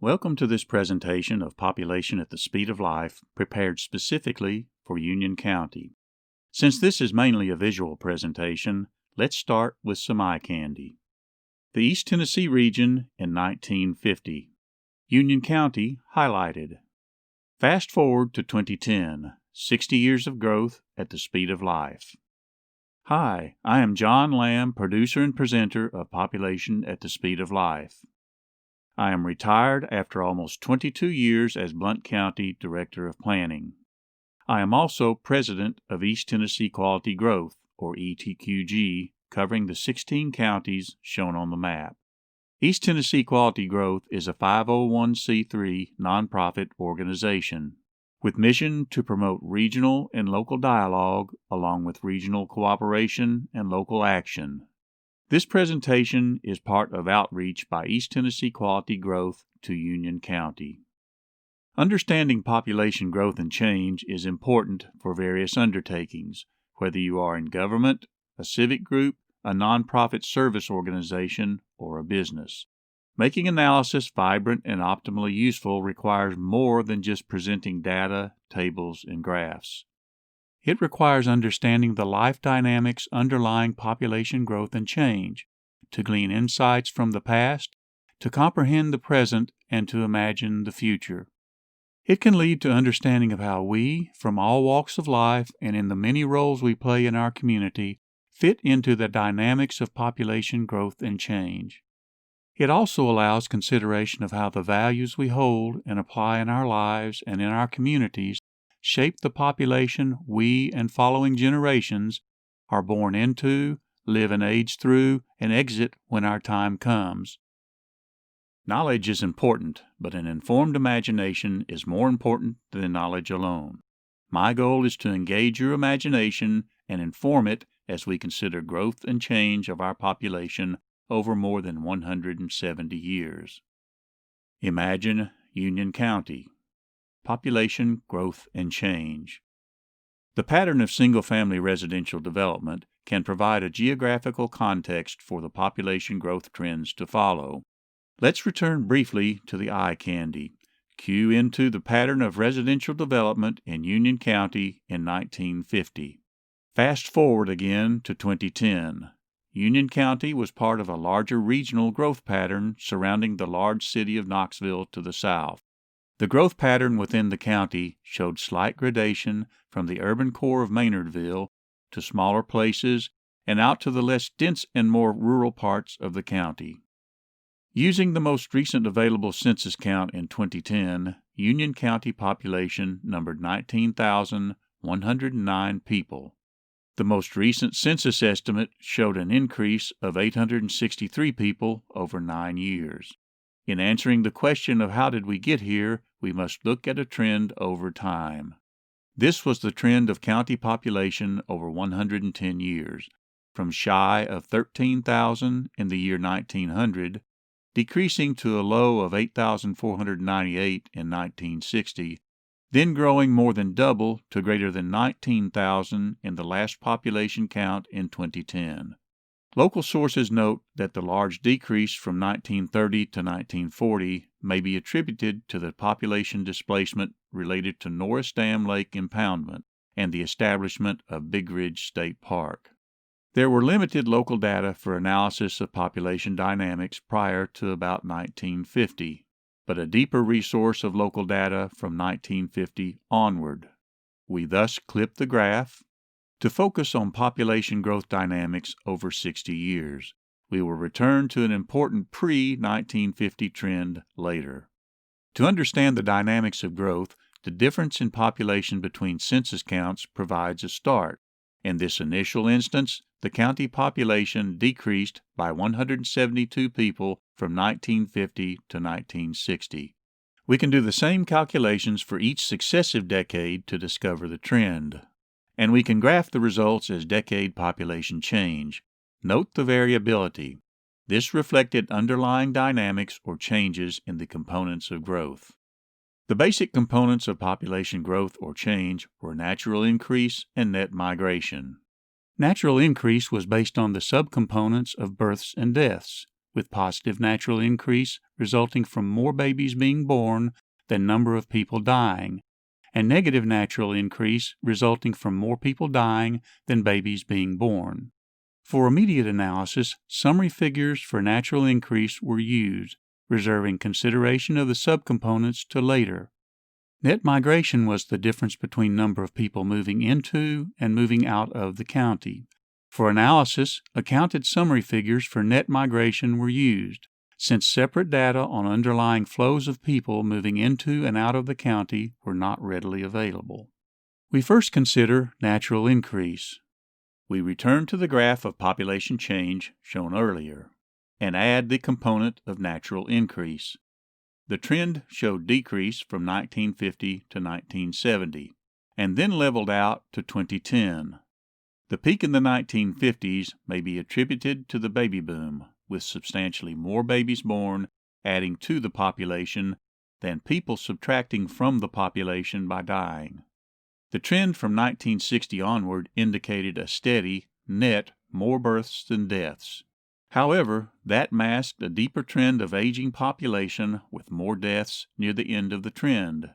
Welcome to this presentation of Population at the Speed of Life, prepared specifically for Union County. Since this is mainly a visual presentation, let's start with some eye candy. The East Tennessee region in 1950. Union County highlighted. Fast forward to 2010, 60 years of growth at the speed of life. Hi, I am John Lamb, producer and presenter of Population at the Speed of Life. I am retired after almost 22 years as Blount County Director of Planning. I am also President of East Tennessee Quality Growth, or ETQG, covering the 16 counties shown on the map. East Tennessee Quality Growth is a 501c3 nonprofit organization with mission to promote regional and local dialogue along with regional cooperation and local action. This presentation is part of outreach by East Tennessee Quality Growth to Union County. Understanding population growth and change is important for various undertakings, whether you are in government, a civic group, a nonprofit service organization, or a business. Making analysis vibrant and optimally useful requires more than just presenting data, tables, and graphs. It requires understanding the life dynamics underlying population growth and change, to glean insights from the past, to comprehend the present, and to imagine the future. It can lead to understanding of how we, from all walks of life and in the many roles we play in our community, fit into the dynamics of population growth and change. It also allows consideration of how the values we hold and apply in our lives and in our communities shape the population we and following generations are born into, live and age through, and exit when our time comes. Knowledge is important, but an informed imagination is more important than knowledge alone. My goal is to engage your imagination and inform it as we consider growth and change of our population over more than 170 years. Imagine Union County. Population growth and change. The pattern of single-family residential development can provide a geographical context for the population growth trends to follow. Let's return briefly to the eye candy. Cue into the pattern of residential development in Union County in 1950. Fast forward again to 2010. Union County was part of a larger regional growth pattern surrounding the large city of Knoxville to the south. The growth pattern within the county showed slight gradation from the urban core of Maynardville to smaller places and out to the less dense and more rural parts of the county. Using the most recent available census count in 2010, Union County population numbered 19,109 people. The most recent census estimate showed an increase of 863 people over 9 years. In answering the question of how did we get here, we must look at a trend over time. This was the trend of county population over 110 years, from shy of 13,000 in the year 1900, decreasing to a low of 8,498 in 1960, then growing more than double to greater than 19,000 in the last population count in 2010. Local sources note that the large decrease from 1930 to 1940 may be attributed to the population displacement related to Norris Dam Lake impoundment and the establishment of Big Ridge State Park. There were limited local data for analysis of population dynamics prior to about 1950, but a deeper resource of local data from 1950 onward. We thus clip the graph to focus on population growth dynamics over 60 years. We will return to an important pre-1950 trend later. To understand the dynamics of growth, the difference in population between census counts provides a start. In this initial instance, the county population decreased by 172 people from 1950 to 1960. We can do the same calculations for each successive decade to discover the trend. And we can graph the results as decade population change. Note the variability. This reflected underlying dynamics or changes in the components of growth. The basic components of population growth or change were natural increase and net migration. Natural increase was based on the subcomponents of births and deaths. with positive natural increase resulting from more babies being born than number of people dying, and negative natural increase resulting from more people dying than babies being born. For immediate analysis, summary figures for natural increase were used, reserving consideration of the subcomponents to later. Net migration was the difference between number of people moving into and moving out of the county. For analysis, accounted summary figures for net migration were used, since separate data on underlying flows of people moving into and out of the county were not readily available. We first consider natural increase. We return to the graph of population change shown earlier and add the component of natural increase. The trend showed decrease from 1950 to 1970, and then leveled out to 2010. The peak in the 1950s may be attributed to the baby boom, with substantially more babies born adding to the population than people subtracting from the population by dying. The trend from 1960 onward indicated a steady, net, more births than deaths. However, that masked a deeper trend of aging population with more deaths near the end of the trend.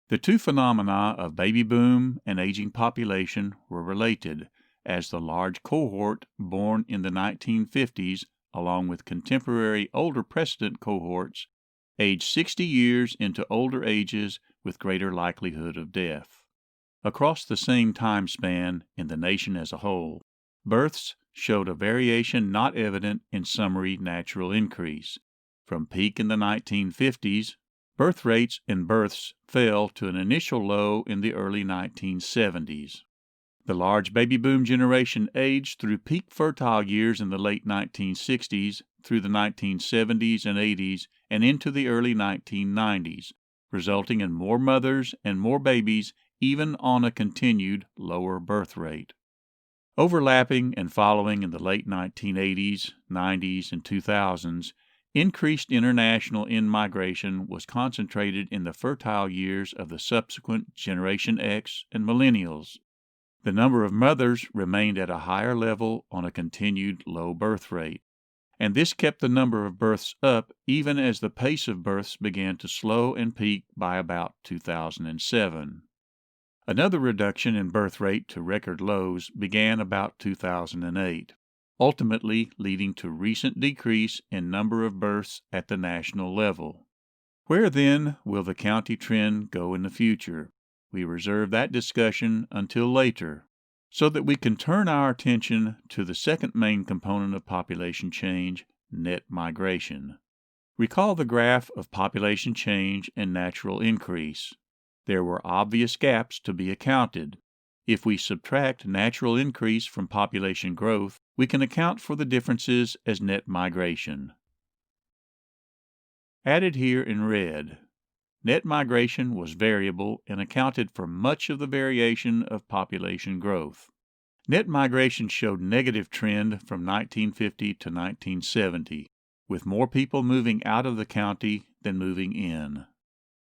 The two phenomena of baby boom and aging population were related, as the large cohort born in the 1950s, along with contemporary older precedent cohorts, aged 60 years into older ages with greater likelihood of death. Across the same time span in the nation as a whole, births showed a variation not evident in summary natural increase. From peak in the 1950s, birth rates and births fell to an initial low in the early 1970s. The large baby boom generation aged through peak fertile years in the late 1960s through the 1970s and 80s and into the early 1990s, resulting in more mothers and more babies even on a continued lower birth rate. Overlapping and following in the late 1980s, 90s, and 2000s, increased international in-migration was concentrated in the fertile years of the subsequent Generation X and Millennials. The number of mothers remained at a higher level on a continued low birth rate, and this kept the number of births up even as the pace of births began to slow and peak by about 2007. Another reduction in birth rate to record lows began about 2008, ultimately leading to recent decrease in number of births at the national level. Where then will the county trend go in the future? We reserve that discussion until later, so that we can turn our attention to the second main component of population change, net migration. Recall the graph of population change and natural increase. There were obvious gaps to be accounted. If we subtract natural increase from population growth, we can account for the differences as net migration. Added here in red, net migration was variable and accounted for much of the variation of population growth. Net migration showed negative trend from 1950 to 1970, with more people moving out of the county than moving in.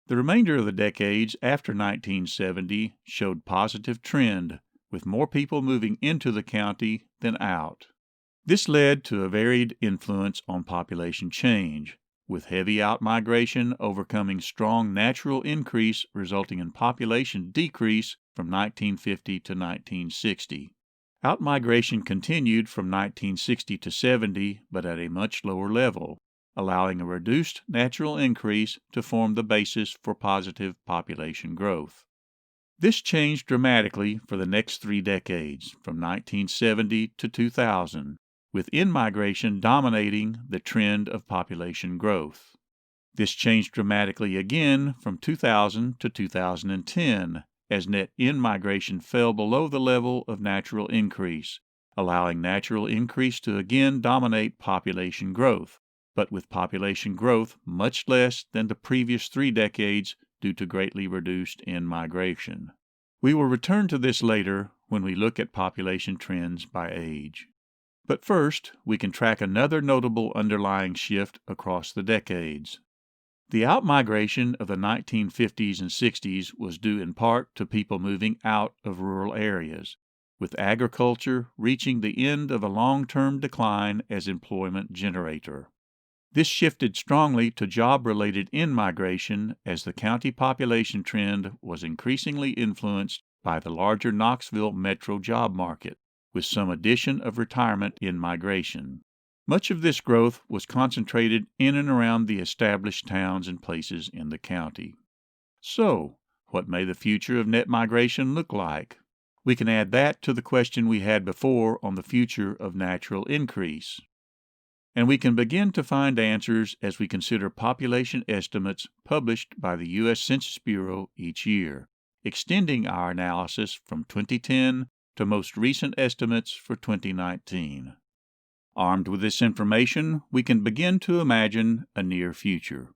The remainder of the decades after 1970 showed positive trend, with more people moving into the county than out. This led to a varied influence on population change, with heavy outmigration overcoming strong natural increase resulting in population decrease from 1950 to 1960. Outmigration continued from 1960 to 70, but at a much lower level, allowing a reduced natural increase to form the basis for positive population growth. This changed dramatically for the next 3 decades, from 1970 to 2000, with in-migration dominating the trend of population growth. This changed dramatically again from 2000 to 2010, as net in-migration fell below the level of natural increase, allowing natural increase to again dominate population growth, but with population growth much less than the previous 3 decades due to greatly reduced in-migration. We will return to this later when we look at population trends by age. But first, we can track another notable underlying shift across the decades. The outmigration of the 1950s and 60s was due in part to people moving out of rural areas, with agriculture reaching the end of a long-term decline as employment generator. This shifted strongly to job-related in-migration as the county population trend was increasingly influenced by the larger Knoxville metro job market, with some addition of retirement in-migration. Much of this growth was concentrated in and around the established towns and places in the county. So, what may the future of net migration look like? We can add that to the question we had before on the future of natural increase. And we can begin to find answers as we consider population estimates published by the U.S. Census Bureau each year, extending our analysis from 2010 to most recent estimates for 2019. Armed with this information, we can begin to imagine a near future.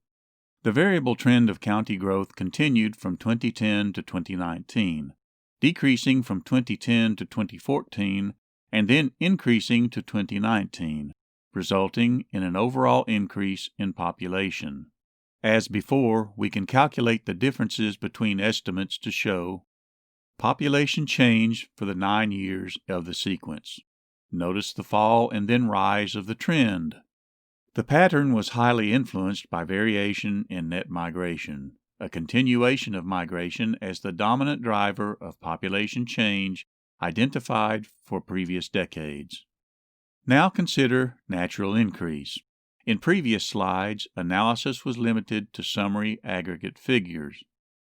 The variable trend of county growth continued from 2010 to 2019, decreasing from 2010 to 2014, and then increasing to 2019, resulting in an overall increase in population. As before, we can calculate the differences between estimates to show population change for the 9 years of the sequence. Notice the fall and then rise of the trend. The pattern was highly influenced by variation in net migration, a continuation of migration as the dominant driver of population change identified for previous decades. Now consider natural increase. In previous slides, analysis was limited to summary aggregate figures.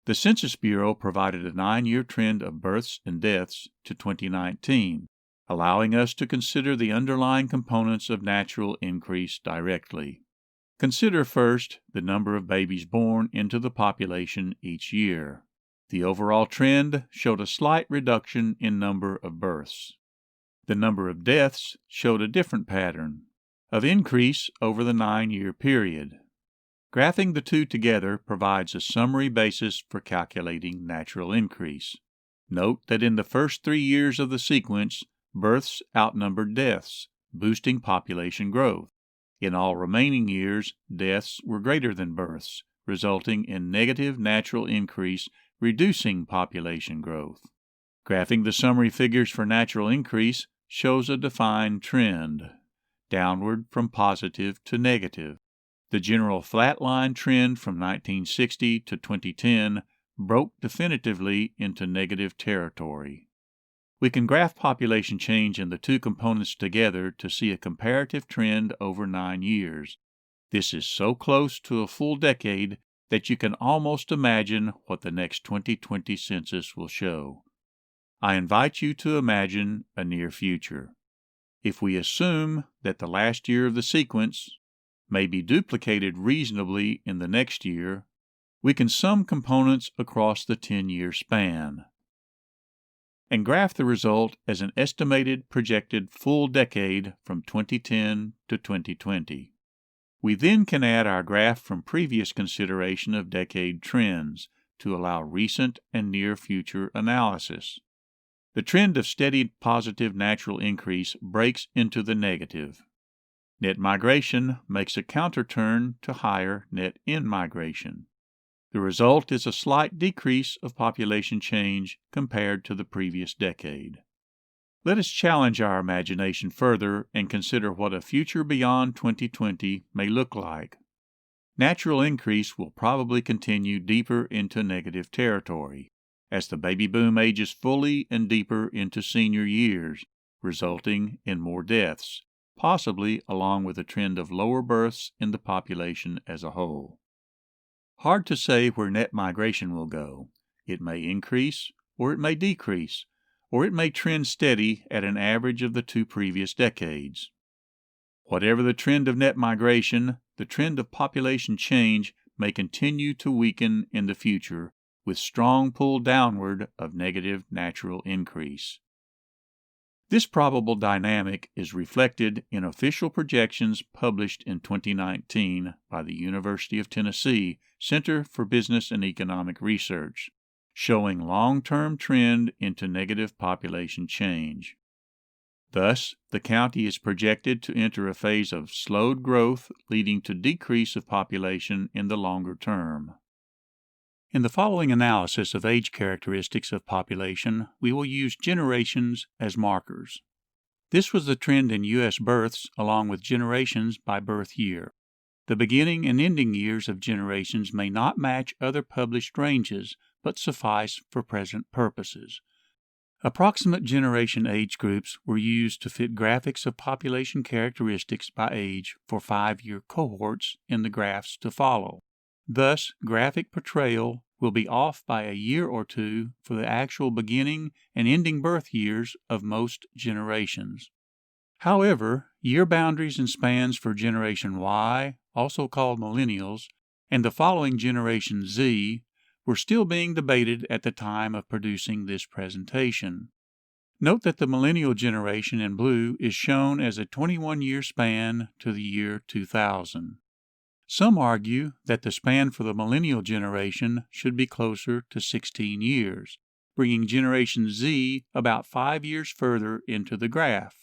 The Census Bureau provided a 9-year trend of births and deaths to 2019, allowing us to consider the underlying components of natural increase directly. Consider first the number of babies born into the population each year. The overall trend showed a slight reduction in number of births. The number of deaths showed a different pattern of increase over the 9-year period. Graphing the two together provides a summary basis for calculating natural increase. Note that in the first 3 years of the sequence, births outnumbered deaths, boosting population growth. In all remaining years, deaths were greater than births, resulting in negative natural increase, reducing population growth. Graphing the summary figures for natural increase shows a defined trend, downward from positive to negative. The general flatline trend from 1960 to 2010 broke definitively into negative territory. We can graph population change in the two components together to see a comparative trend over 9 years. This is so close to a full decade that you can almost imagine what the next 2020 census will show. I invite you to imagine a near future. If we assume that the last year of the sequence may be duplicated reasonably in the next year, we can sum components across the 10-year span and graph the result as an estimated projected full decade from 2010 to 2020. We then can add our graph from previous consideration of decade trends to allow recent and near future analysis. The trend of steady positive natural increase breaks into the negative. Net migration makes a counter-turn to higher net in-migration. The result is a slight decrease of population change compared to the previous decade. Let us challenge our imagination further and consider what a future beyond 2020 may look like. Natural increase will probably continue deeper into negative territory as the baby boom ages fully and deeper into senior years, resulting in more deaths, possibly along with a trend of lower births in the population as a whole. Hard to say where net migration will go. It may increase, or it may decrease, or it may trend steady at an average of the 2 previous decades. Whatever the trend of net migration, the trend of population change may continue to weaken in the future, with strong pull downward of negative natural increase. This probable dynamic is reflected in official projections published in 2019 by the University of Tennessee Center for Business and Economic Research, showing long-term trend into negative population change. Thus, the county is projected to enter a phase of slowed growth leading to decrease of population in the longer term. In the following analysis of age characteristics of population, we will use generations as markers. This was the trend in U.S. births along with generations by birth year. The beginning and ending years of generations may not match other published ranges, but suffice for present purposes. Approximate generation age groups were used to fit graphics of population characteristics by age for 5-year cohorts in the graphs to follow. Thus, graphic portrayal will be off by a year or two for the actual beginning and ending birth years of most generations. However, year boundaries and spans for Generation Y, also called millennials, and the following Generation Z were still being debated at the time of producing this presentation. Note that the millennial generation in blue is shown as a 21-year span to the year 2000. Some argue that the span for the millennial generation should be closer to 16 years, bringing Generation Z about 5 years further into the graph.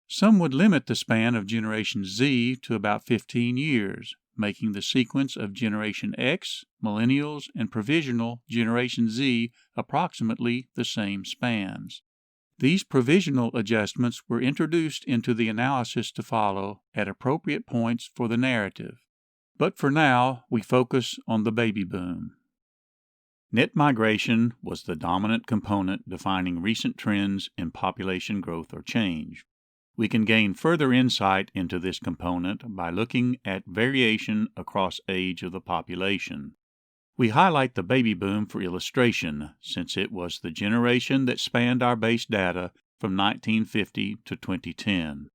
Some would limit the span of Generation Z to about 15 years, making the sequence of Generation X, Millennials, and Provisional Generation Z approximately the same spans. These provisional adjustments were introduced into the analysis to follow at appropriate points for the narrative. But for now, we focus on the baby boom. Net migration was the dominant component defining recent trends in population growth or change. We can gain further insight into this component by looking at variation across age of the population. We highlight the baby boom for illustration, since it was the generation that spanned our base data from 1950 to 2010.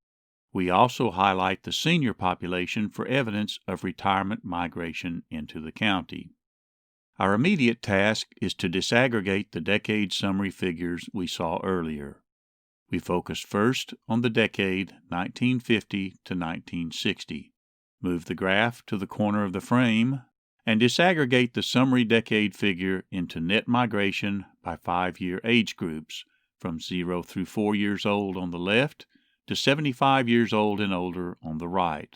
We also highlight the senior population for evidence of retirement migration into the county. Our immediate task is to disaggregate the decade summary figures we saw earlier. We focus first on the decade 1950 to 1960, move the graph to the corner of the frame, and disaggregate the summary decade figure into net migration by 5-year age groups, from 0 through 4 years old on the left to 75 years old and older on the right.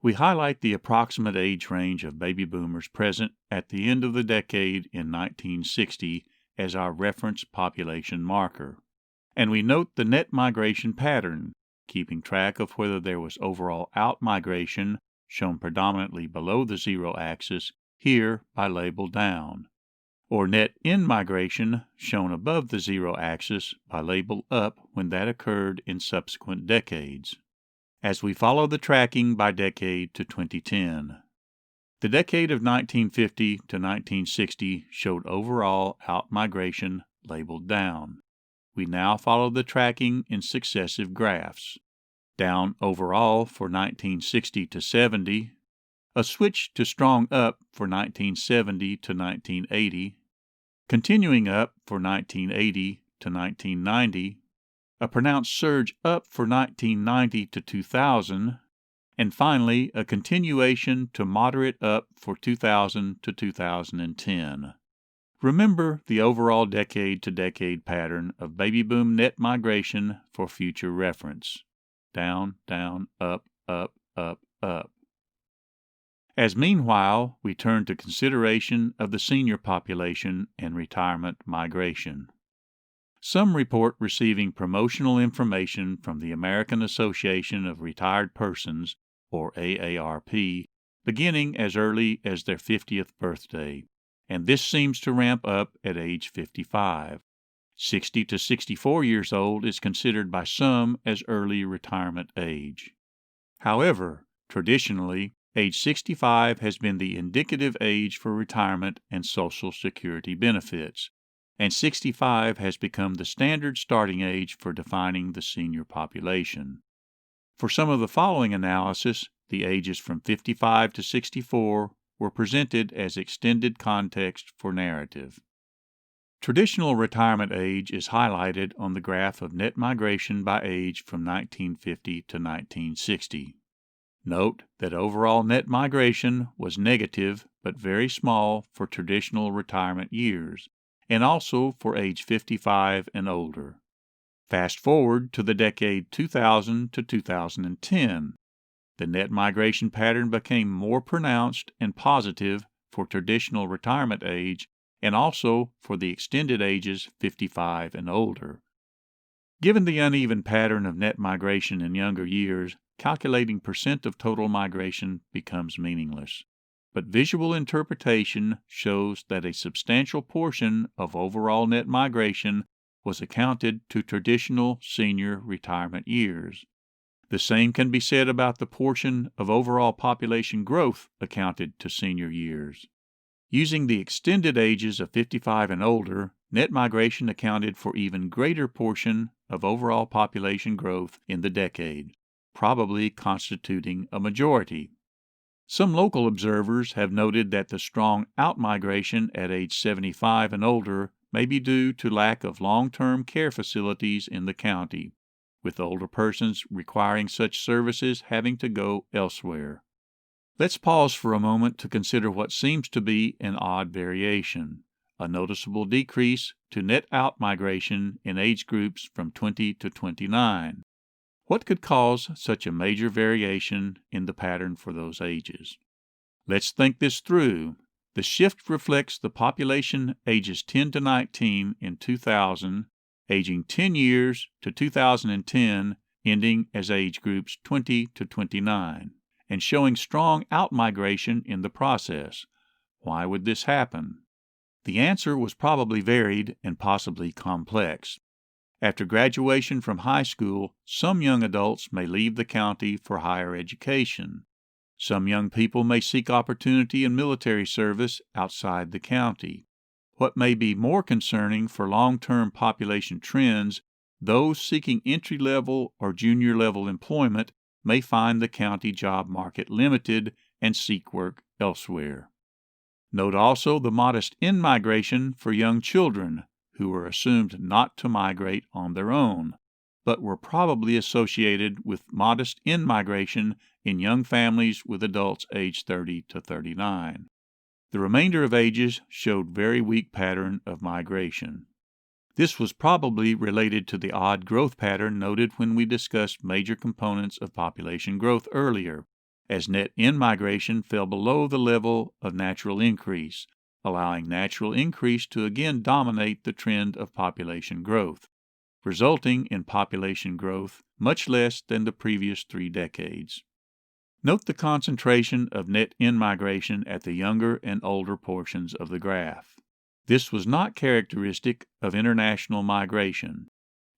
We highlight the approximate age range of baby boomers present at the end of the decade in 1960 as our reference population marker. And we note the net migration pattern, keeping track of whether there was overall out-migration, shown predominantly below the zero axis, here by label down, or net in-migration, shown above the zero axis by label up when that occurred in subsequent decades. As we follow the tracking by decade to 2010, the decade of 1950 to 1960 showed overall out-migration labeled down. We now follow the tracking in successive graphs. Down overall for 1960 to 70, a switch to strong up for 1970 to 1980, continuing up for 1980 to 1990, a pronounced surge up for 1990 to 2000, and finally a continuation to moderate up for 2000 to 2010. Remember the overall decade-to-decade pattern of baby boom net migration for future reference. Down, down, up, up, up, up. As meanwhile, we turn to consideration of the senior population and retirement migration. Some report receiving promotional information from the American Association of Retired Persons, or AARP, beginning as early as their 50th birthday, and this seems to ramp up at age 55. 60 to 64 years old is considered by some as early retirement age. However, traditionally, age 65 has been the indicative age for retirement and Social Security benefits, and 65 has become the standard starting age for defining the senior population. For some of the following analysis, the ages from 55 to 64 were presented as extended context for narrative. Traditional retirement age is highlighted on the graph of net migration by age from 1950 to 1960. Note that overall net migration was negative but very small for traditional retirement years, and also for age 55 and older. Fast forward to the decade 2000 to 2010. The net migration pattern became more pronounced and positive for traditional retirement age and also for the extended ages 55 and older. Given the uneven pattern of net migration in younger years, calculating percent of total migration becomes meaningless. But visual interpretation shows that a substantial portion of overall net migration was accounted to traditional senior retirement years. The same can be said about the portion of overall population growth accounted to senior years. Using the extended ages of 55 and older, net migration accounted for even greater portion of overall population growth in the decade, probably constituting a majority. Some local observers have noted that the strong outmigration at age 75 and older may be due to lack of long-term care facilities in the county, with older persons requiring such services having to go elsewhere. Let's pause for a moment to consider what seems to be an odd variation, a noticeable decrease to net outmigration in age groups from 20 to 29. What could cause such a major variation in the pattern for those ages? Let's think this through. The shift reflects the population ages 10 to 19 in 2000, aging 10 years to 2010, ending as age groups 20 to 29, and showing strong outmigration in the process. Why would this happen? The answer was probably varied and possibly complex. After graduation from high school, some young adults may leave the county for higher education. Some young people may seek opportunity in military service outside the county. What may be more concerning for long-term population trends, those seeking entry-level or junior-level employment may find the county job market limited and seek work elsewhere. Note also the modest in-migration for young children, who were assumed not to migrate on their own, but were probably associated with modest in-migration in young families with adults aged 30 to 39. The remainder of ages showed very weak pattern of migration. This was probably related to the odd growth pattern noted when we discussed major components of population growth earlier, as net in-migration fell below the level of natural increase, allowing natural increase to again dominate the trend of population growth, resulting in population growth much less than the previous 3 decades. Note the concentration of net in-migration at the younger and older portions of the graph. This was not characteristic of international migration.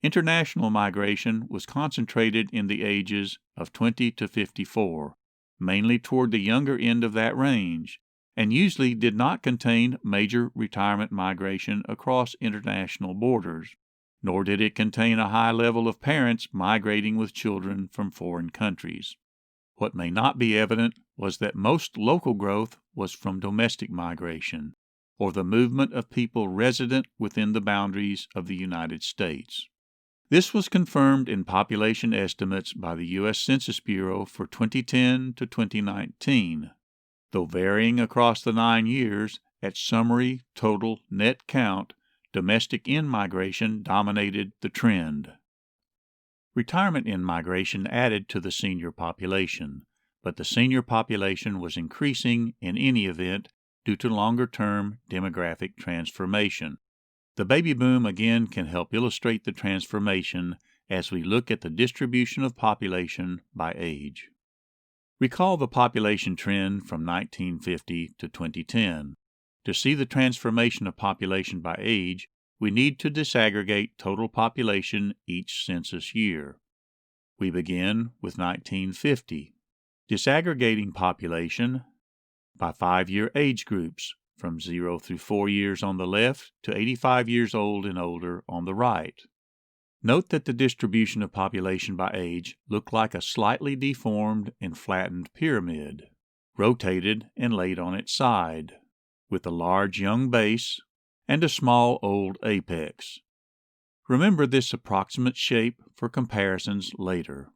International migration was concentrated in the ages of 20 to 54, mainly toward the younger end of that range, and usually did not contain major retirement migration across international borders, nor did it contain a high level of parents migrating with children from foreign countries. What may not be evident was that most local growth was from domestic migration, or the movement of people resident within the boundaries of the United States. This was confirmed in population estimates by the U.S. Census Bureau for 2010 to 2019. Though varying across the 9 years, at summary total net count, domestic in-migration dominated the trend. Retirement in-migration added to the senior population, but the senior population was increasing in any event due to longer-term demographic transformation. The baby boom again can help illustrate the transformation as we look at the distribution of population by age. Recall the population trend from 1950 to 2010. To see the transformation of population by age, we need to disaggregate total population each census year. We begin with 1950, disaggregating population by 5-year age groups, from 0 through 4 years on the left to 85 years old and older on the right. Note that the distribution of population by age looked like a slightly deformed and flattened pyramid, rotated and laid on its side, with a large young base and a small old apex. Remember this approximate shape for comparisons later.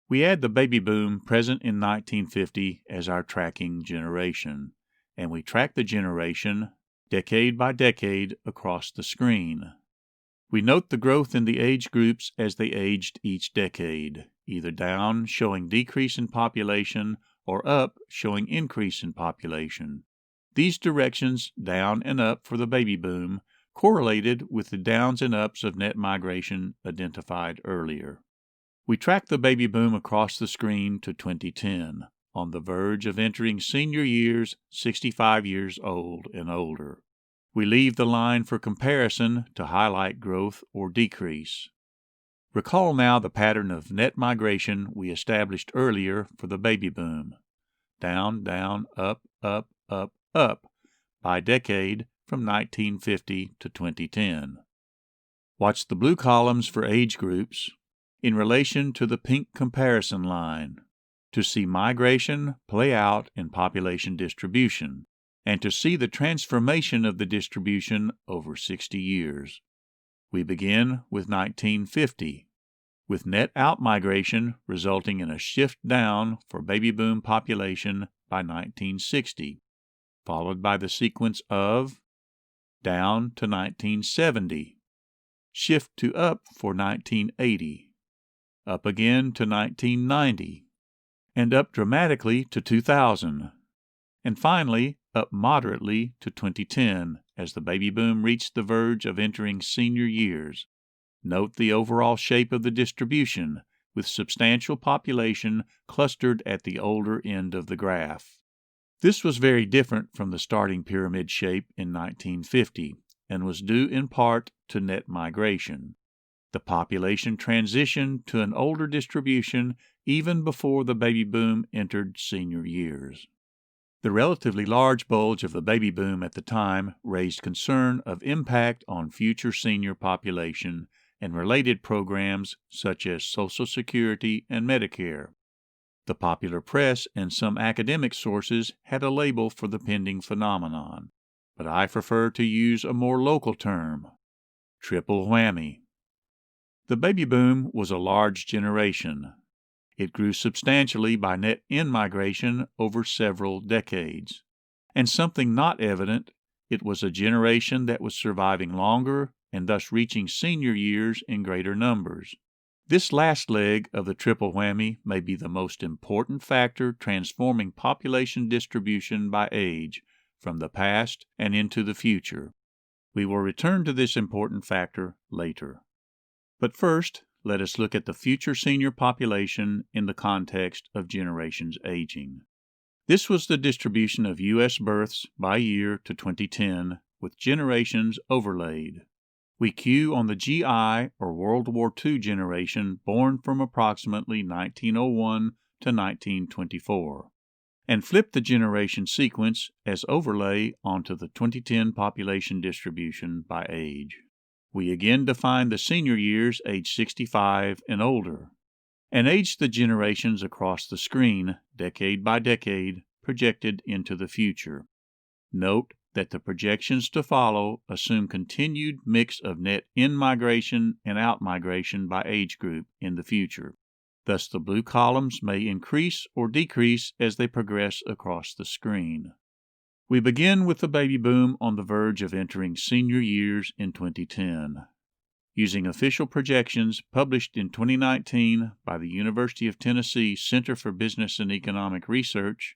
We add the baby boom present in 1950 as our tracking generation, and we track the generation decade by decade across the screen. We note the growth in the age groups as they aged each decade, either down showing decrease in population or up showing increase in population. These directions, down and up for the baby boom, correlated with the downs and ups of net migration identified earlier. We track the baby boom across the screen to 2010, on the verge of entering senior years 65 years old and older. We leave the line for comparison to highlight growth or decrease. Recall now the pattern of net migration we established earlier for the baby boom. Down, down, up, up, up, up, by decade from 1950 to 2010. Watch the blue columns for age groups in relation to the pink comparison line to see migration play out in population distribution and to see the transformation of the distribution over 60 years. We begin with 1950, with net outmigration resulting in a shift down for baby boom population by 1960, followed by the sequence of down to 1970, shift to up for 1980, up again to 1990, and up dramatically to 2000, and finally up moderately to 2010 as the baby boom reached the verge of entering senior years. Note the overall shape of the distribution, with substantial population clustered at the older end of the graph. This was very different from the starting pyramid shape in 1950 and was due in part to net migration. The population transitioned to an older distribution even before the baby boom entered senior years. The relatively large bulge of the baby boom at the time raised concern of impact on future senior population and related programs such as Social Security and Medicare. The popular press and some academic sources had a label for the pending phenomenon, but I prefer to use a more local term: triple whammy. The baby boom was a large generation. It grew substantially by net in-migration over several decades. And something not evident, it was a generation that was surviving longer and thus reaching senior years in greater numbers. This last leg of the triple whammy may be the most important factor transforming population distribution by age from the past and into the future. We will return to this important factor later. But first, let us look at the future senior population in the context of generations aging. This was the distribution of U.S. births by year to 2010, with generations overlaid. We cue on the GI or World War II generation born from approximately 1901 to 1924, and flip the generation sequence as overlay onto the 2010 population distribution by age. We again define the senior years age 65 and older, and age the generations across the screen, decade by decade, projected into the future. Note that the projections to follow assume continued mix of net in-migration and out-migration by age group in the future. Thus the blue columns may increase or decrease as they progress across the screen. We begin with the baby boom on the verge of entering senior years in 2010. Using official projections published in 2019 by the University of Tennessee Center for Business and Economic Research,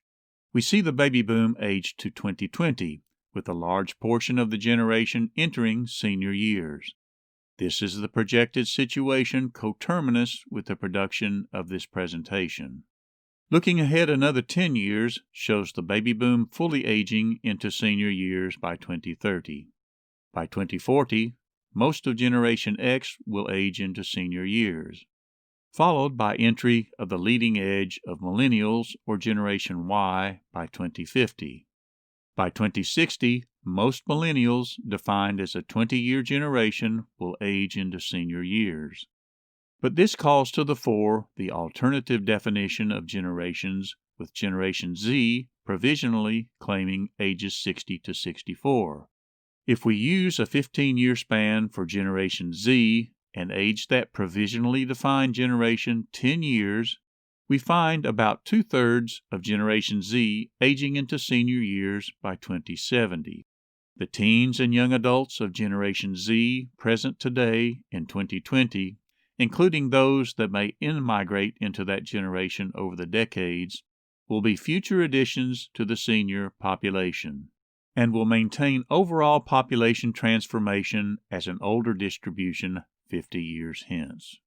we see the baby boom aged to 2020, with a large portion of the generation entering senior years. This is the projected situation coterminous with the production of this presentation. Looking ahead another 10 years shows the baby boom fully aging into senior years by 2030. By 2040, most of Generation X will age into senior years, followed by entry of the leading edge of millennials or Generation Y by 2050. By 2060, most millennials, defined as a 20-year generation, will age into senior years. But this calls to the fore the alternative definition of generations, with Generation Z provisionally claiming ages 60 to 64. If we use a 15-year span for Generation Z and age that provisionally defined generation 10 years, we find about two-thirds of Generation Z aging into senior years by 2070. The teens and young adults of Generation Z present today in 2020, including those that may in-migrate into that generation over the decades, will be future additions to the senior population, and will maintain overall population transformation as an older distribution 50 years hence.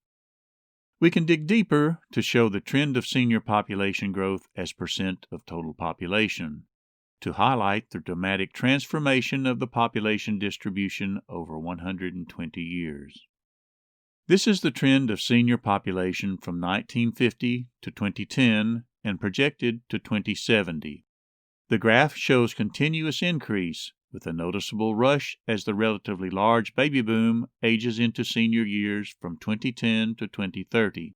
We can dig deeper to show the trend of senior population growth as percent of total population, to highlight the dramatic transformation of the population distribution over 120 years. This is the trend of senior population from 1950 to 2010 and projected to 2070. The graph shows continuous increase, with a noticeable rush as the relatively large baby boom ages into senior years from 2010 to 2030,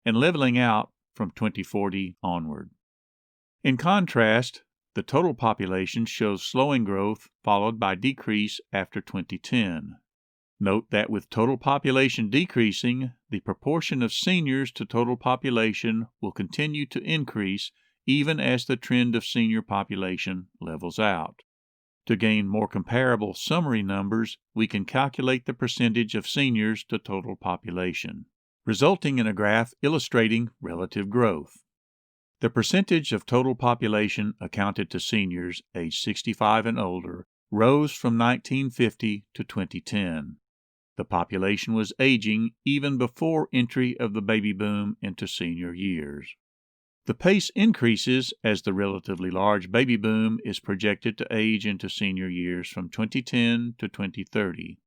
and leveling out from 2040 onward. In contrast, the total population shows slowing growth followed by decrease after 2010. Note that with total population decreasing, the proportion of seniors to total population will continue to increase even as the trend of senior population levels out. To gain more comparable summary numbers, we can calculate the percentage of seniors to total population, resulting in a graph illustrating relative growth. The percentage of total population accounted to seniors aged 65 and older rose from 1950 to 2010. The population was aging even before entry of the baby boom into senior years. The pace increases as the relatively large baby boom is projected to age into senior years from 2010 to 2030.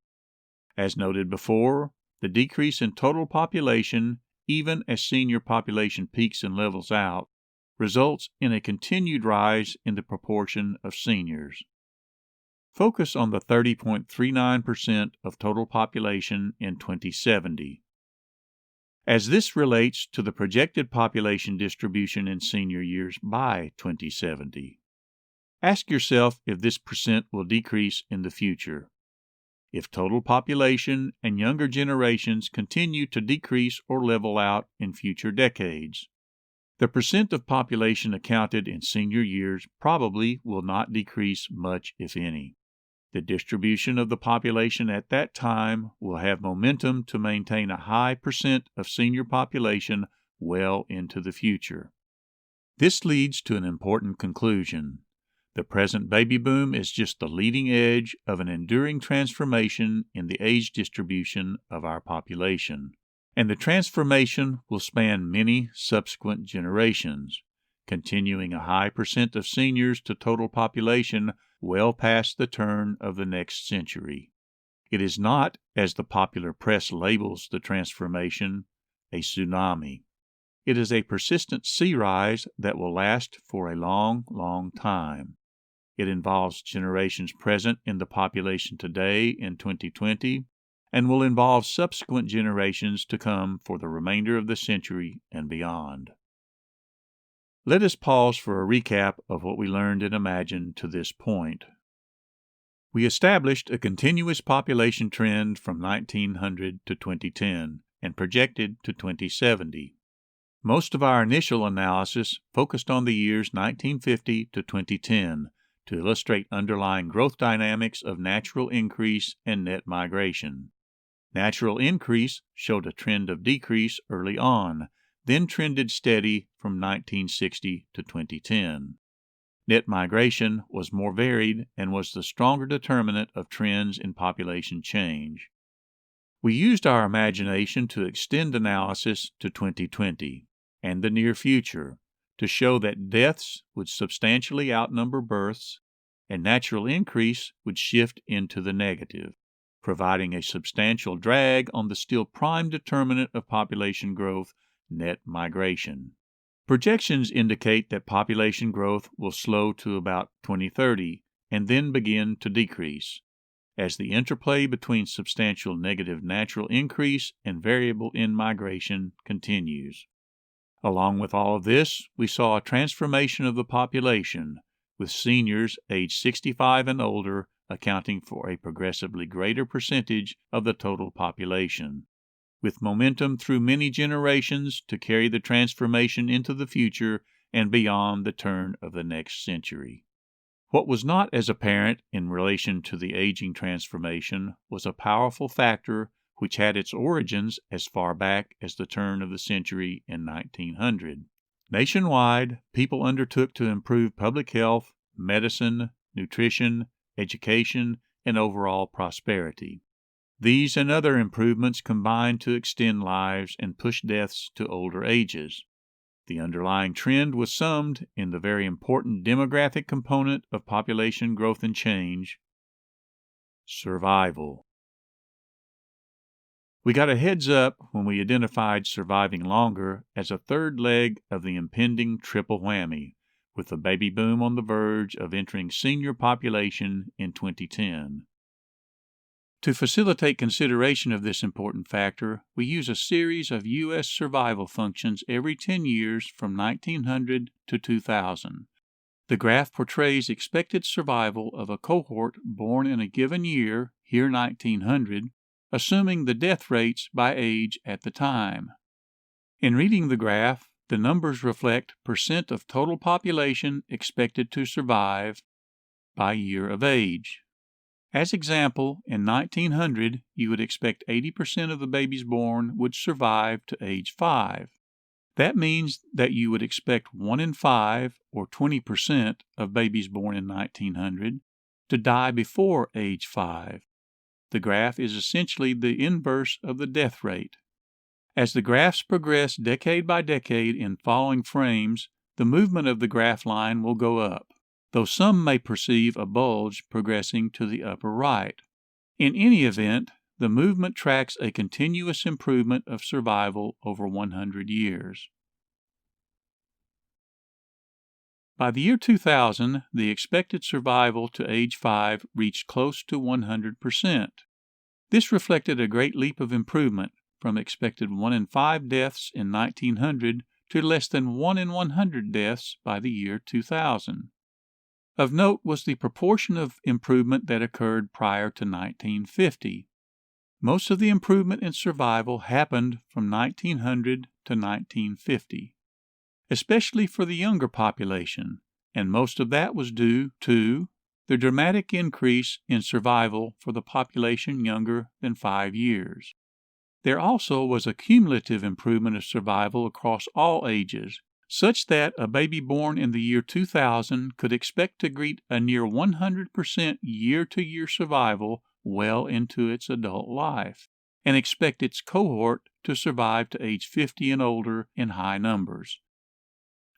As noted before, the decrease in total population, even as senior population peaks and levels out, results in a continued rise in the proportion of seniors. Focus on the 30.39% of total population in 2070. As this relates to the projected population distribution in senior years by 2070. Ask yourself if this percent will decrease in the future. If total population and younger generations continue to decrease or level out in future decades, the percent of population accounted in senior years probably will not decrease much, if any. The distribution of the population at that time will have momentum to maintain a high percent of senior population well into the future. This leads to an important conclusion. The present baby boom is just the leading edge of an enduring transformation in the age distribution of our population, and the transformation will span many subsequent generations, continuing a high percent of seniors to total population well past the turn of the next century. It is not, as the popular press labels the transformation, a tsunami. It is a persistent sea rise that will last for a long, long time. It involves generations present in the population today in 2020 and will involve subsequent generations to come for the remainder of the century and beyond. Let us pause for a recap of what we learned and imagined to this point. We established a continuous population trend from 1900 to 2010 and projected to 2070. Most of our initial analysis focused on the years 1950 to 2010 to illustrate underlying growth dynamics of natural increase and net migration. Natural increase showed a trend of decrease early on, then trended steady from 1960 to 2010. Net migration was more varied and was the stronger determinant of trends in population change. We used our imagination to extend analysis to 2020 and the near future to show that deaths would substantially outnumber births and natural increase would shift into the negative, providing a substantial drag on the still prime determinant of population growth, net migration. Projections indicate that population growth will slow to about 2030 and then begin to decrease, as the interplay between substantial negative natural increase and variable in-migration continues. Along with all of this, we saw a transformation of the population, with seniors aged 65 and older accounting for a progressively greater percentage of the total population, with momentum through many generations to carry the transformation into the future and beyond the turn of the next century. What was not as apparent in relation to the aging transformation was a powerful factor which had its origins as far back as the turn of the century in 1900. Nationwide, people undertook to improve public health, medicine, nutrition, education, and overall prosperity. These and other improvements combine to extend lives and push deaths to older ages. The underlying trend was summed in the very important demographic component of population growth and change: survival. We got a heads up when we identified surviving longer as a third leg of the impending triple whammy, with the baby boom on the verge of entering senior population in 2010. To facilitate consideration of this important factor, we use a series of U.S. survival functions every 10 years from 1900 to 2000. The graph portrays expected survival of a cohort born in a given year, here 1900, assuming the death rates by age at the time. In reading the graph, the numbers reflect percent of total population expected to survive by year of age. As example, in 1900, you would expect 80% of the babies born would survive to age 5. That means that you would expect 1 in 5, or 20%, of babies born in 1900 to die before age 5. The graph is essentially the inverse of the death rate. As the graphs progress decade by decade in following frames, the movement of the graph line will go up, though some may perceive a bulge progressing to the upper right. In any event, the movement tracks a continuous improvement of survival over 100 years. By the year 2000, the expected survival to age 5 reached close to 100%. This reflected a great leap of improvement from expected 1 in 5 deaths in 1900 to less than 1 in 100 deaths by the year 2000. Of note was the proportion of improvement that occurred prior to 1950. Most of the improvement in survival happened from 1900 to 1950, especially for the younger population, and most of that was due to the dramatic increase in survival for the population younger than 5 years. There also was a cumulative improvement of survival across all ages, such that a baby born in the year 2000 could expect to greet a near 100% year-to-year survival well into its adult life, and expect its cohort to survive to age 50 and older in high numbers.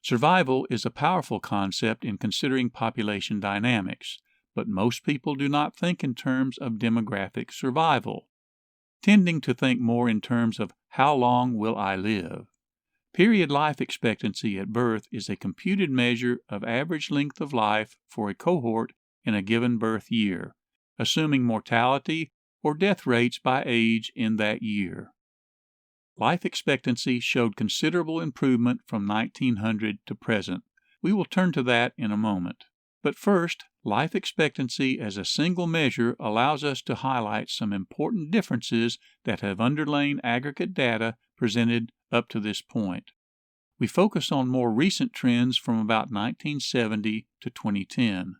Survival is a powerful concept in considering population dynamics, but most people do not think in terms of demographic survival, tending to think more in terms of how long will I live. Period life expectancy at birth is a computed measure of average length of life for a cohort in a given birth year, assuming mortality or death rates by age in that year. Life expectancy showed considerable improvement from 1900 to present. We will turn to that in a moment. But first, life expectancy as a single measure allows us to highlight some important differences that have underlain aggregate data presented up to this point. We focus on more recent trends from about 1970 to 2010.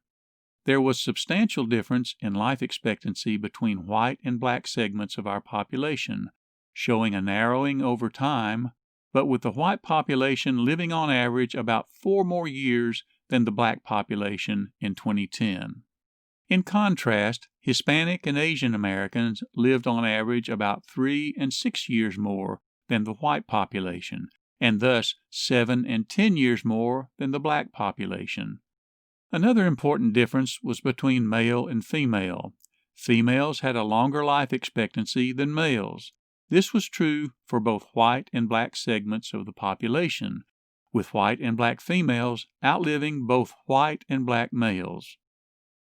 There was substantial difference in life expectancy between white and black segments of our population, showing a narrowing over time, but with the white population living on average about 4 more years than the black population in 2010. In contrast, Hispanic and Asian Americans lived on average about 3 and 6 years more than the white population, and thus 7 and 10 years more than the black population. Another important difference was between male and female. Females had a longer life expectancy than males. This was true for both white and black segments of the population, with white and black females outliving both white and black males.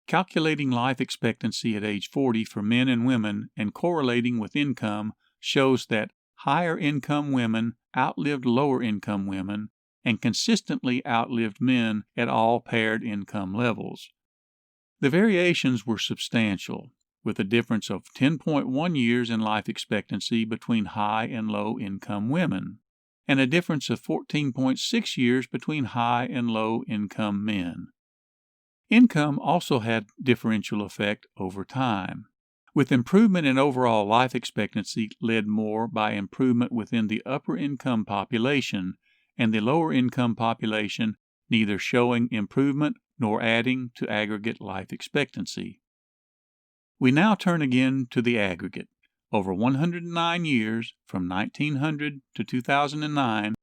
Calculating life expectancy at age 40 for men and women and correlating with income shows that higher income women outlived lower income women and consistently outlived men at all paired income levels. The variations were substantial, with a difference of 10.1 years in life expectancy between high and low income women, and a difference of 14.6 years between high and low income men. Income also had differential effect over time, with improvement in overall life expectancy led more by improvement within the upper income population, and the lower income population neither showing improvement nor adding to aggregate life expectancy. We now turn again to the aggregate. over 109 years, from 1900 to 2009,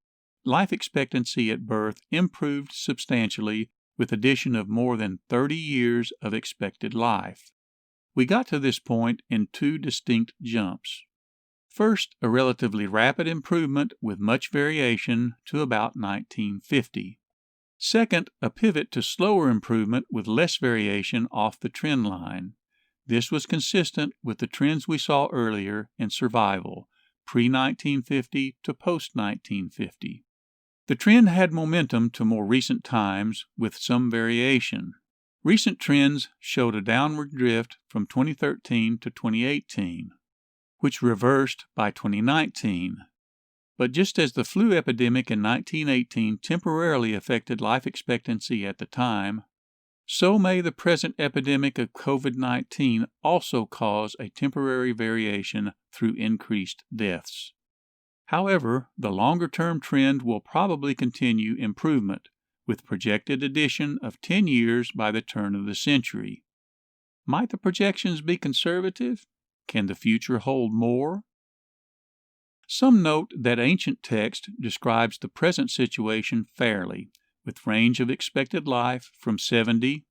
life expectancy at birth improved substantially with addition of more than 30 years of expected life. We got to this point in two distinct jumps. First, a relatively rapid improvement with much variation to about 1950. Second, a pivot to slower improvement with less variation off the trend line. This was consistent with the trends we saw earlier in survival, pre-1950 to post-1950. The trend had momentum to more recent times with some variation. Recent trends showed a downward drift from 2013 to 2018, which reversed by 2019. But just as the flu epidemic in 1918 temporarily affected life expectancy at the time, so may the present epidemic of COVID-19 also cause a temporary variation through increased deaths. However, the longer-term trend will probably continue improvement, with projected addition of 10 years by the turn of the century. Might the projections be conservative? Can the future hold more? Some note that ancient text describes the present situation fairly, with range of expected life from 70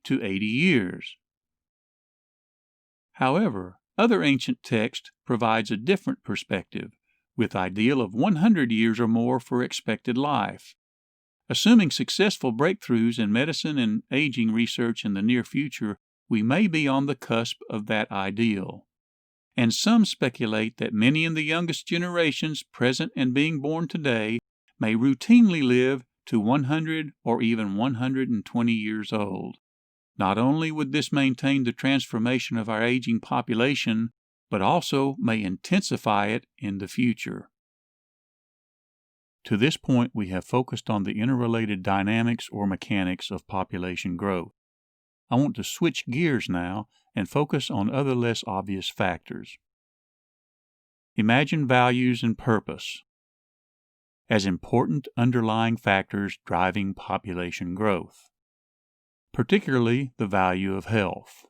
to 80 years. However, other ancient text provides a different perspective, with ideal of 100 years or more for expected life. Assuming successful breakthroughs in medicine and aging research in the near future, we may be on the cusp of that ideal. And some speculate that many in the youngest generations present and being born today may routinely live to 100 or even 120 years old. Not only would this maintain the transformation of our aging population, but also may intensify it in the future. To this point, we have focused on the interrelated dynamics or mechanics of population growth. I want to switch gears now and focus on other less obvious factors. Imagine values and purpose as important underlying factors driving population growth, particularly the value of health.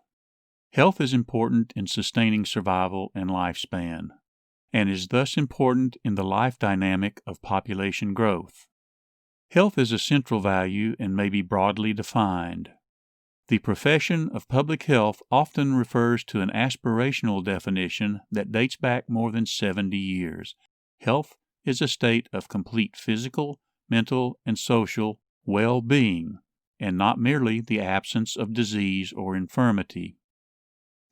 Health is important in sustaining survival and lifespan, and is thus important in the life dynamic of population growth. Health is a central value and may be broadly defined. The profession of public health often refers to an aspirational definition that dates back more than 70 years. Health is a state of complete physical, mental, and social well-being, and not merely the absence of disease or infirmity.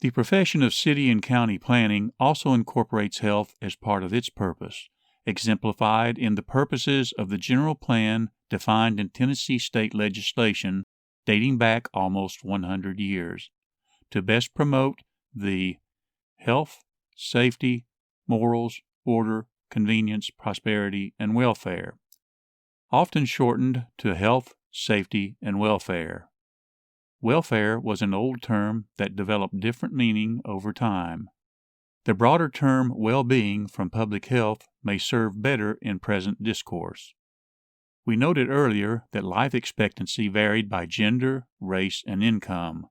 The profession of city and county planning also incorporates health as part of its purpose, exemplified in the purposes of the general plan defined in Tennessee state legislation dating back almost 100 years, to best promote the health, safety, morals, order, convenience, prosperity, and welfare, often shortened to health, safety, and welfare. Welfare was an old term that developed different meaning over time. The broader term well-being from public health may serve better in present discourse. We noted earlier that life expectancy varied by gender, race, and income.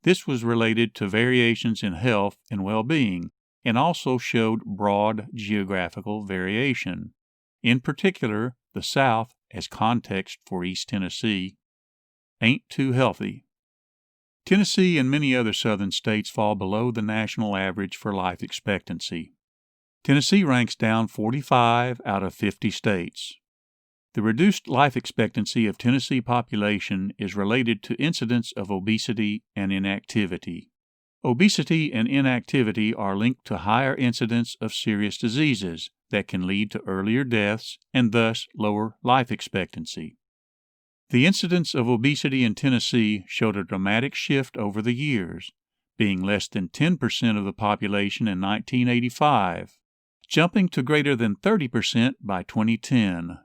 This was related to variations in health and well-being, and also showed broad geographical variation. In particular, the South, as context for East Tennessee, ain't too healthy. Tennessee and many other southern states fall below the national average for life expectancy. Tennessee ranks down 45 out of 50 states. The reduced life expectancy of Tennessee population is related to incidence of obesity and inactivity. Obesity and inactivity are linked to higher incidence of serious diseases that can lead to earlier deaths and thus lower life expectancy. The incidence of obesity in Tennessee showed a dramatic shift over the years, being less than 10% of the population in 1985, jumping to greater than 30% by 2010.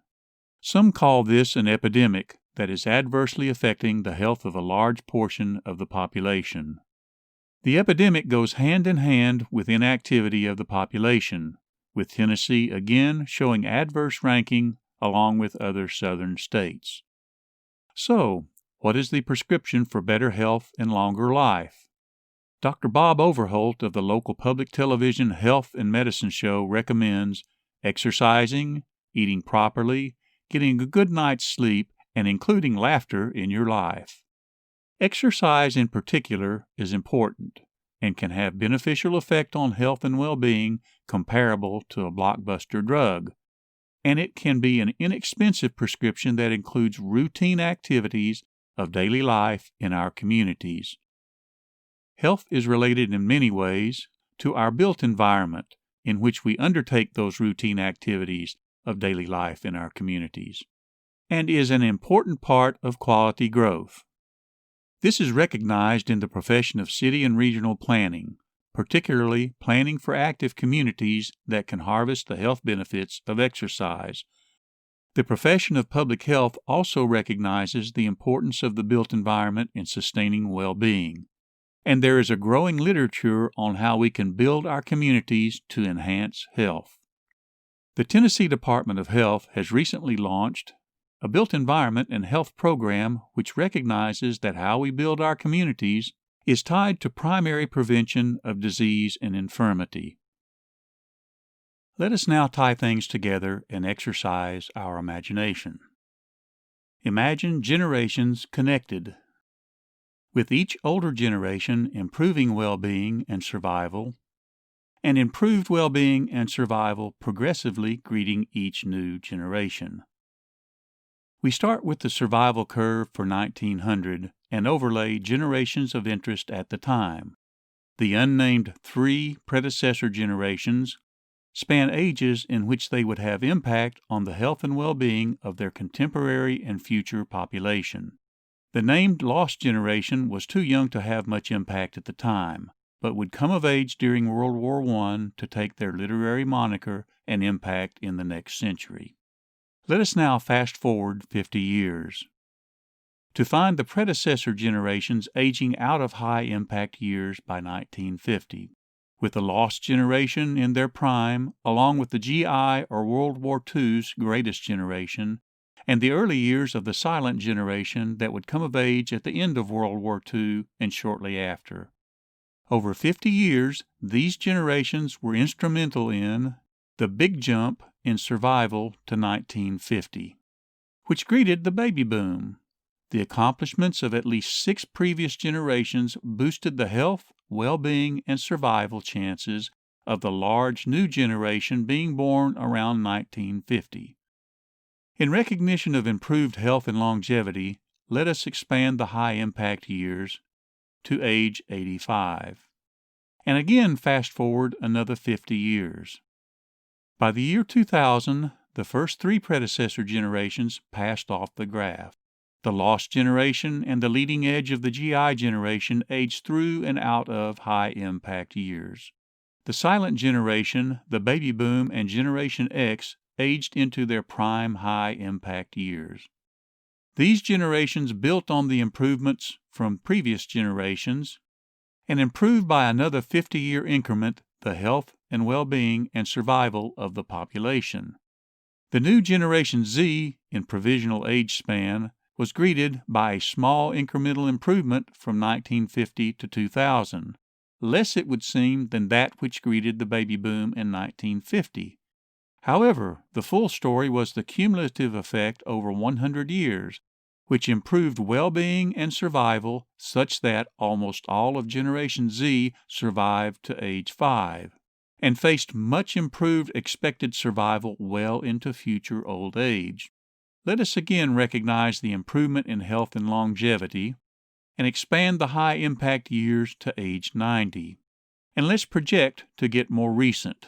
Some call this an epidemic that is adversely affecting the health of a large portion of the population. The epidemic goes hand in hand with inactivity of the population, with Tennessee again showing adverse ranking along with other southern states. So, what is the prescription for better health and longer life? Dr. Bob Overholt of the local public television health and medicine show recommends exercising, eating properly, getting a good night's sleep, and including laughter in your life. Exercise in particular is important and can have beneficial effect on health and well-being comparable to a blockbuster drug. And it can be an inexpensive prescription that includes routine activities of daily life in our communities. Health is related in many ways to our built environment in which we undertake those routine activities of daily life in our communities, and is an important part of quality growth. This is recognized in the profession of city and regional planning, particularly planning for active communities that can harvest the health benefits of exercise. The profession of public health also recognizes the importance of the built environment in sustaining well-being, and there is a growing literature on how we can build our communities to enhance health. The Tennessee Department of Health has recently launched a built environment and health program which recognizes that how we build our communities is tied to primary prevention of disease and infirmity. Let us now tie things together and exercise our imagination. Imagine generations connected, with each older generation improving well-being and survival, and improved well-being and survival progressively greeting each new generation. We start with the survival curve for 1900 and overlay generations of interest at the time. The unnamed 3 predecessor generations span ages in which they would have impact on the health and well-being of their contemporary and future population. The named lost generation was too young to have much impact at the time, but would come of age during World War I to take their literary moniker and impact in the next century. Let us now fast forward 50 years to find the predecessor generations aging out of high-impact years by 1950, with the lost generation in their prime, along with the GI or World War II's greatest generation, and the early years of the silent generation that would come of age at the end of World War II and shortly after. Over 50 years, these generations were instrumental in the big jump in survival to 1950, which greeted the baby boom. The accomplishments of at least 6 previous generations boosted the health, well-being, and survival chances of the large new generation being born around 1950. In recognition of improved health and longevity, let us expand the high-impact years to age 85, and again fast forward another 50 years. By the year 2000, the first 3 predecessor generations passed off the graph. The lost generation and the leading edge of the GI generation aged through and out of high-impact years. The silent generation, the baby boom, and Generation X aged into their prime high-impact years. These generations built on the improvements from previous generations and improved by another 50-year increment the health and well-being and survival of the population. The new Generation Z, in provisional age span, was greeted by a small incremental improvement from 1950 to 2000, less it would seem than that which greeted the baby boom in 1950. However, the full story was the cumulative effect over 100 years, which improved well-being and survival such that almost all of Generation Z survived to age 5, and faced much improved expected survival well into future old age. Let us again recognize the improvement in health and longevity, and expand the high-impact years to age 90. And let's project to get more recent,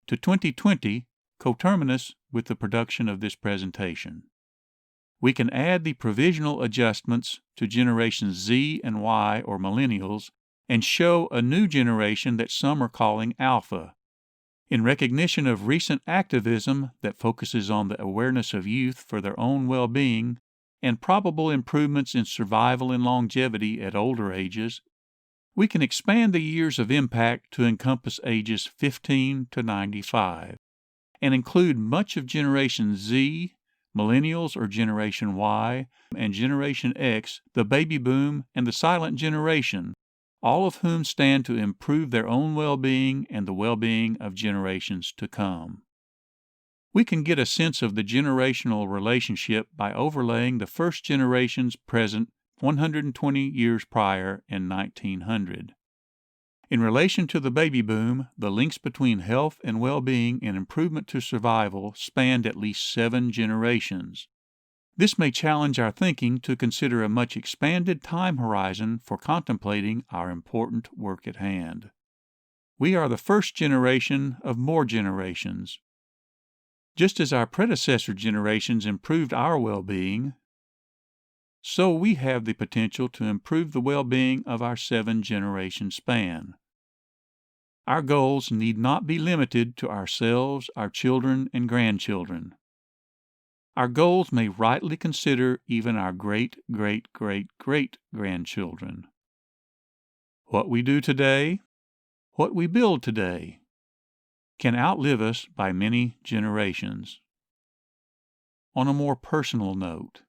to 2020, coterminous with the production of this presentation. We can add the provisional adjustments to Generations Z and Y, or millennials, and show a new generation that some are calling Alpha. In recognition of recent activism that focuses on the awareness of youth for their own well-being and probable improvements in survival and longevity at older ages, we can expand the years of impact to encompass ages 15 to 95 and include much of Generation Z, Millennials or Generation Y, and Generation X, the baby boom, and the silent generation, all of whom stand to improve their own well-being and the well-being of generations to come. We can get a sense of the generational relationship by overlaying the first generations present 120 years prior in 1900. In relation to the baby boom, the links between health and well-being and improvement to survival spanned at least 7 generations. This may challenge our thinking to consider a much expanded time horizon for contemplating our important work at hand. We are the first generation of more generations. Just as our predecessor generations improved our well-being, so we have the potential to improve the well-being of our 7-generation span. Our goals need not be limited to ourselves, our children, and grandchildren. Our goals may rightly consider even our great-great-great-great-grandchildren. What we do today, what we build today, can outlive us by many generations. On a more personal note,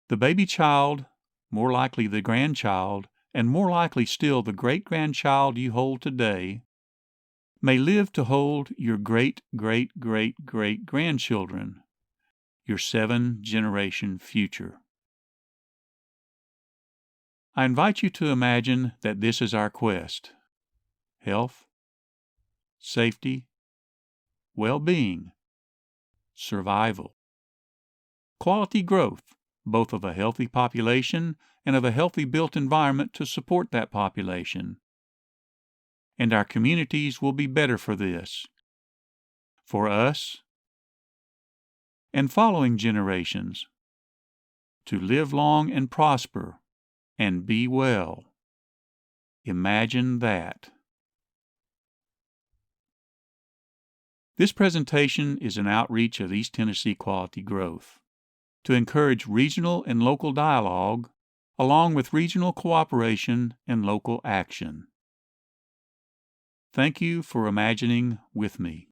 the baby child, more likely the grandchild, and more likely still the great-grandchild you hold today, may live to hold your great-great-great-great-grandchildren, your 7-generation future. I invite you to imagine that this is our quest: health, safety, well-being, survival, quality growth, both of a healthy population and of a healthy built environment to support that population. And our communities will be better for this, for us, and following generations, to live long and prosper and be well. Imagine that. This presentation is an outreach of East Tennessee Quality Growth to encourage regional and local dialogue, along with regional cooperation and local action. Thank you for imagining with me.